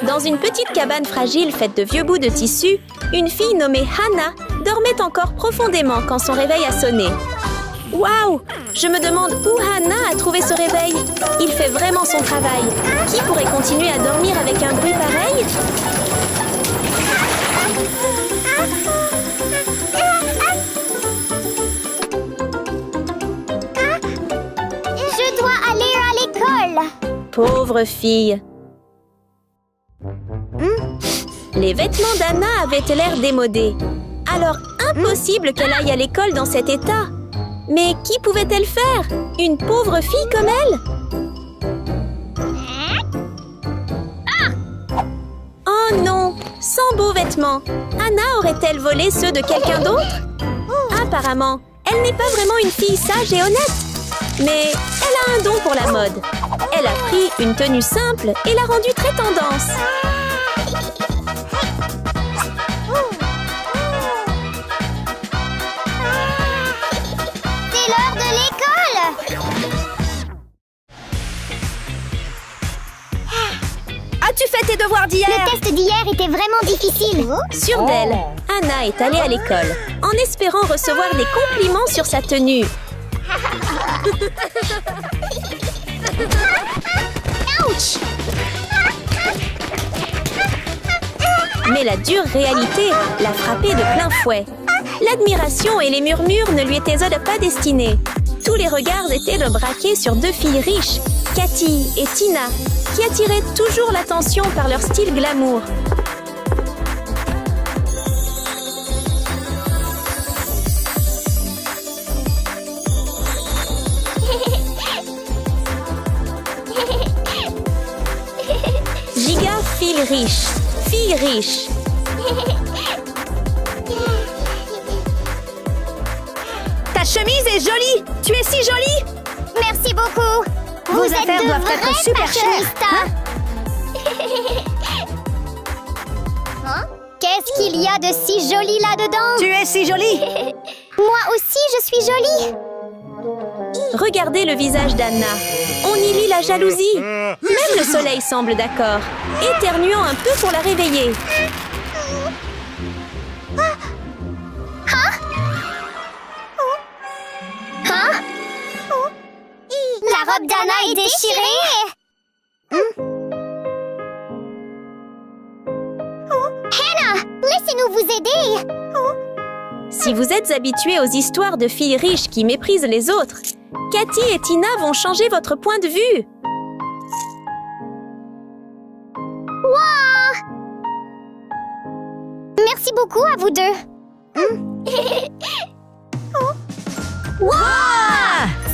Dans une petite cabane fragile faite de vieux bouts de tissu, une fille nommée Hannah dormait encore profondément quand son réveil a sonné. Waouh! Je me demande où Hannah a trouvé ce réveil. Il fait vraiment son travail. Qui pourrait continuer à dormir avec un bruit pareil? Je dois aller à l'école. Pauvre fille. Les vêtements d'Anna avaient l'air démodés. Alors impossible qu'elle aille à l'école dans cet état. Mais qui pouvait-elle faire? Une pauvre fille comme elle? Oh non! Sans beaux vêtements, Anna aurait-elle volé ceux de quelqu'un d'autre? Apparemment, elle n'est pas vraiment une fille sage et honnête. Mais elle a un don pour la mode. Elle a pris une tenue simple et l'a rendue très tendance. C'est l'heure de l'école. As-tu fait tes devoirs d'hier? Le test d'hier était vraiment difficile. Sûre d'elle, Anna est allée à l'école en espérant recevoir des compliments sur sa tenue. Ouch! Mais la dure réalité l'a frappée de plein fouet. L'admiration et les murmures ne lui étaient pas destinés. Tous les regards étaient braqués sur deux filles riches, Cathy et Tina, qui attiraient toujours l'attention par leur style glamour. Giga fille riche, fille riche. Ta chemise est jolie. Tu es si jolie. Merci beaucoup. Vos affaires doivent être super chères, Qu'est-ce qu'il y a de si joli là-dedans? Tu es si jolie. Moi aussi, je suis jolie. Regardez le visage d'Anna. On y lit la jalousie. Même le soleil semble d'accord, éternuant un peu pour la réveiller. La robe d'Anna est déchirée. Hannah, laissez-nous vous aider. Si vous êtes habitués aux histoires de filles riches qui méprisent les autres, Cathy et Tina vont changer votre point de vue. Wow! Merci beaucoup à vous deux. Wow!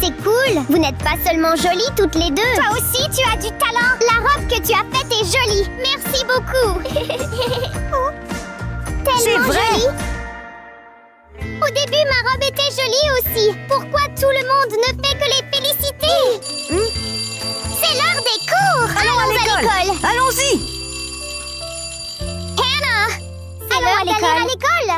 C'est cool. Vous n'êtes pas seulement jolies toutes les deux. Toi aussi, tu as du talent. La robe que tu as faite est jolie. Merci beaucoup. C'est vrai. Jolie. Au début, ma robe était jolie aussi. Pourquoi tout le monde ne fait que les féliciter? C'est l'heure des cours. Allons à l'école. Allons-y. Hannah, c'est l'heure d'aller à l'école.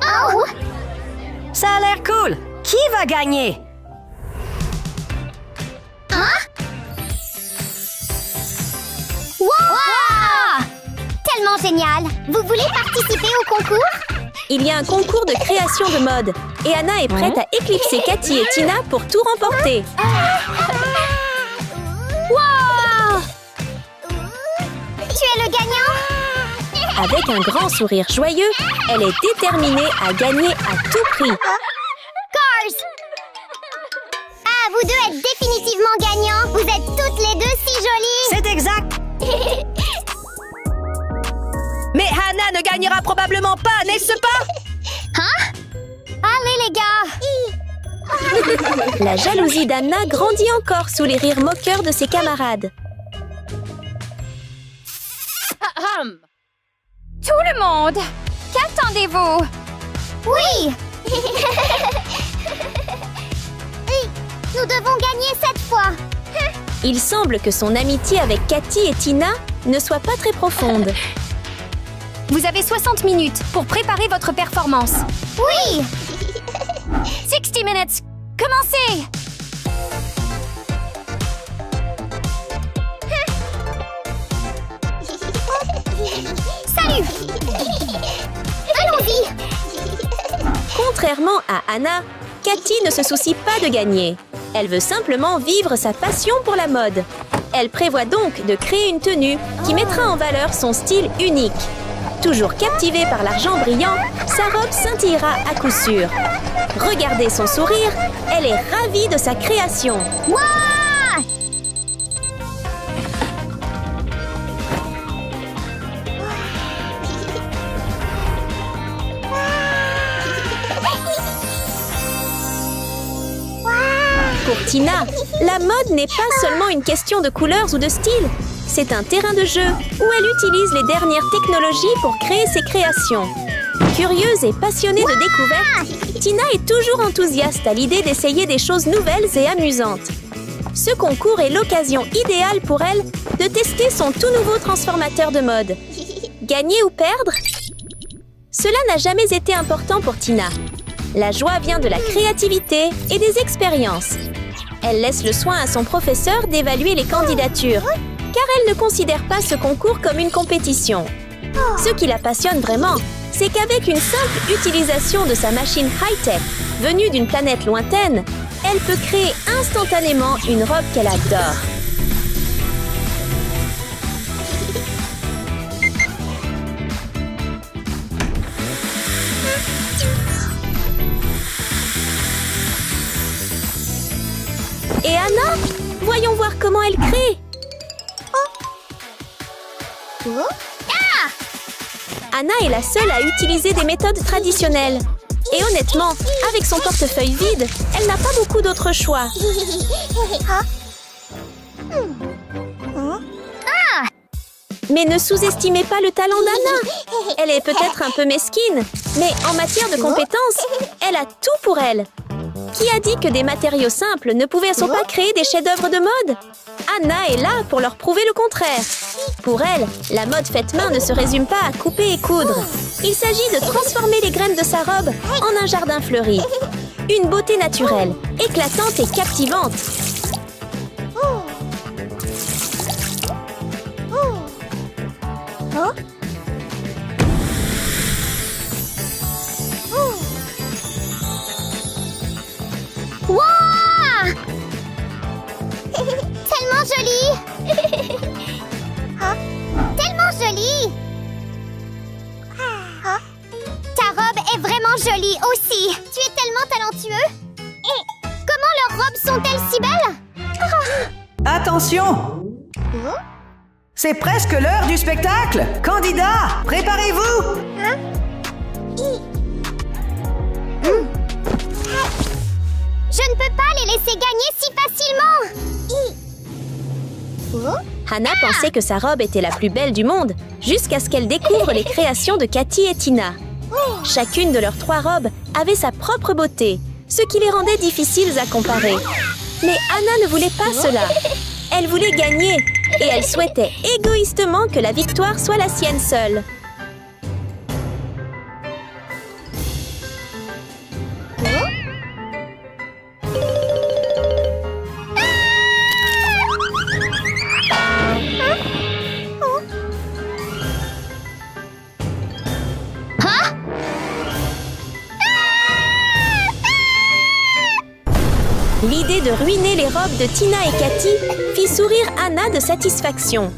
Oh! Ça a l'air cool. Qui va gagner? Wow! Tellement génial! Vous voulez participer au concours? Il y a un concours de création de mode et Anna est prête à éclipser Cathy et Tina pour tout remporter. Wow! Tu es le gagnant? Avec un grand sourire joyeux, elle est déterminée à gagner à tout prix. Cars! Ah, vous deux êtes définitivement gagnants! Vous êtes toutes les deux si jolies! C'est exact. Mais Hannah ne gagnera probablement pas, n'est-ce pas? Allez les gars! La jalousie d'Anna grandit encore sous les rires moqueurs de ses camarades. Tout le monde! Qu'attendez-vous? Oui! Nous devons gagner cette fois! Il semble que son amitié avec Cathy et Tina ne soit pas très profonde. Vous avez 60 minutes pour préparer votre performance. Oui! 60 minutes! Commencez! À Anna, Cathy ne se soucie pas de gagner. Elle veut simplement vivre sa passion pour la mode. Elle prévoit donc de créer une tenue qui mettra en valeur son style unique. Toujours captivée par l'argent brillant, sa robe scintillera à coup sûr. Regardez son sourire, elle est ravie de sa création. Wouah! Pour Tina, la mode n'est pas seulement une question de couleurs ou de style. C'est un terrain de jeu où elle utilise les dernières technologies pour créer ses créations. Curieuse et passionnée de découvertes, Tina est toujours enthousiaste à l'idée d'essayer des choses nouvelles et amusantes. Ce concours est l'occasion idéale pour elle de tester son tout nouveau transformateur de mode. Gagner ou perdre? Cela n'a jamais été important pour Tina. La joie vient de la créativité et des expériences. Elle laisse le soin à son professeur d'évaluer les candidatures, car elle ne considère pas ce concours comme une compétition. Ce qui la passionne vraiment, c'est qu'avec une simple utilisation de sa machine high-tech, venue d'une planète lointaine, elle peut créer instantanément une robe qu'elle adore. Et Anna? Voyons voir comment elle crée. Anna est la seule à utiliser des méthodes traditionnelles. Et honnêtement, avec son portefeuille vide, elle n'a pas beaucoup d'autres choix. Mais ne sous-estimez pas le talent d'Anna. Elle est peut-être un peu mesquine, mais en matière de compétences, elle a tout pour elle. Qui a dit que des matériaux simples ne pouvaient pas créer des chefs-d'œuvre de mode? Anna est là pour leur prouver le contraire. Pour elle, la mode faite main ne se résume pas à couper et coudre. Il s'agit de transformer les graines de sa robe en un jardin fleuri. Une beauté naturelle, éclatante et captivante. Wouah! Tellement jolie! Tellement jolie! Ta robe est vraiment jolie aussi! Tu es tellement talentueux! Et comment leurs robes sont-elles si belles? Attention! C'est presque l'heure du spectacle! Candidats, préparez-vous! Je ne peux pas les laisser gagner si facilement! Anna pensait que sa robe était la plus belle du monde, jusqu'à ce qu'elle découvre les créations de Cathy et Tina. Chacune de leurs 3 robes avait sa propre beauté, ce qui les rendait difficiles à comparer. Mais Anna ne voulait pas cela. Elle voulait gagner, et elle souhaitait égoïstement que la victoire soit la sienne seule. L'idée de ruiner les robes de Tina et Cathy fit sourire Anna de satisfaction.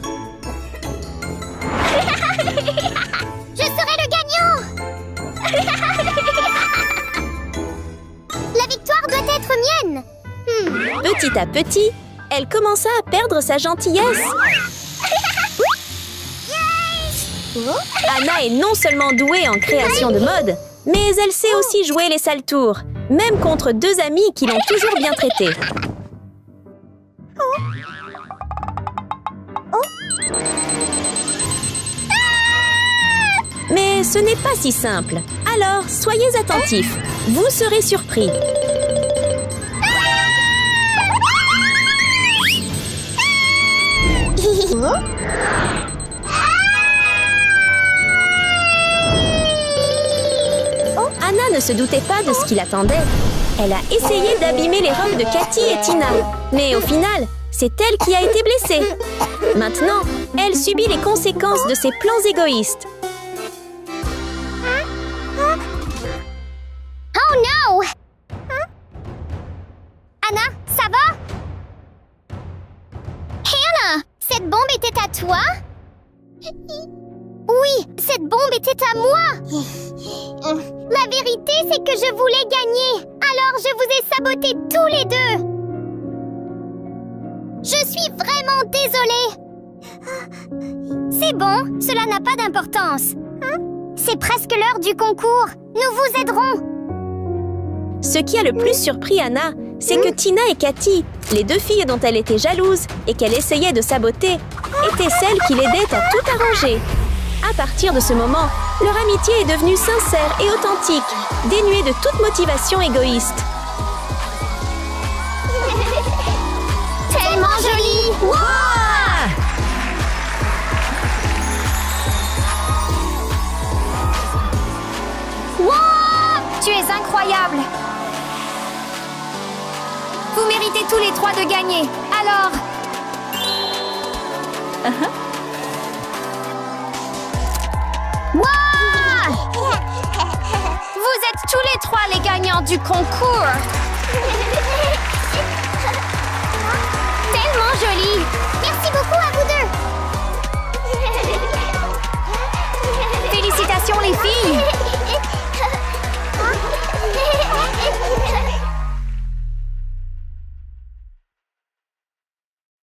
Je serai le gagnant! La victoire doit être mienne! Petit à petit, elle commença à perdre sa gentillesse. Anna est non seulement douée en création de mode, mais elle sait aussi jouer les sales tours, même contre 2 amis qui l'ont toujours bien traitée. Mais ce n'est pas si simple. Alors, soyez attentifs. Vous serez surpris. Anna ne se doutait pas de ce qui l'attendait. Elle a essayé d'abîmer les robes de Cathy et Tina. Mais au final, c'est elle qui a été blessée. Maintenant, elle subit les conséquences de ses plans égoïstes. Oh non! ça va? Hannah, cette bombe était à toi? Oui, cette bombe était à moi! La vérité, c'est que je voulais gagner, alors je vous ai saboté tous les deux! Je suis vraiment désolée! C'est bon, cela n'a pas d'importance. C'est presque l'heure du concours, nous vous aiderons! Ce qui a le plus surpris Anna, c'est que Tina et Cathy, les deux filles dont elle était jalouse et qu'elle essayait de saboter, étaient celles qui l'aidaient à tout arranger. À partir de ce moment, leur amitié est devenue sincère et authentique, dénuée de toute motivation égoïste. Tellement jolie! Wow! Tu es incroyable! Vous méritez tous les trois de gagner. Alors... Wow! Vous êtes tous les trois les gagnants du concours. Tellement jolie! Merci beaucoup à vous deux! Félicitations les filles.